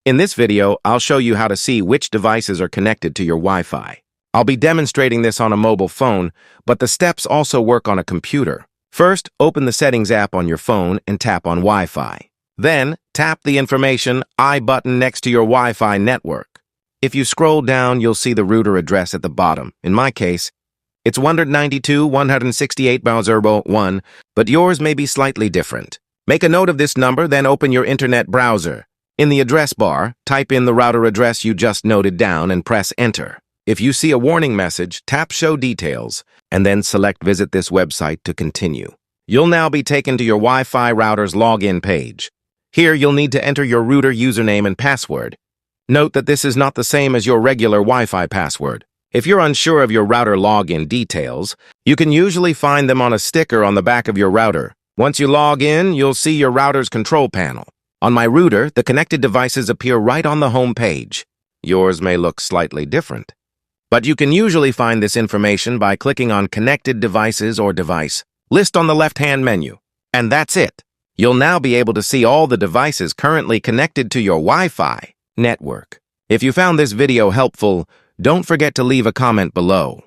In this video, I'll show you how to see which devices are connected to your Wi-Fi. I'll be demonstrating this on a mobile phone, but the steps also work on a computer. First, open the Settings app on your phone and tap on Wi-Fi. Then, tap the information I button next to your Wi-Fi network. If you scroll down, you'll see the router address at the bottom. In my case, it's 192.168.1, but yours may be slightly different. Make a note of this number, then open your internet browser. In the address bar, type in the router address you just noted down and press Enter. If you see a warning message, tap Show Details, and then select Visit this website to continue. You'll now be taken to your Wi-Fi router's login page. Here, you'll need to enter your router username and password. Note that this is not the same as your regular Wi-Fi password. If you're unsure of your router login details, you can usually find them on a sticker on the back of your router. Once you log in, you'll see your router's control panel. On my router, the connected devices appear right on the home page. Yours may look slightly different. But you can usually find this information by clicking on Connected Devices or Device List on the left-hand menu. And that's it. You'll now be able to see all the devices currently connected to your Wi-Fi network. If you found this video helpful, don't forget to leave a comment below.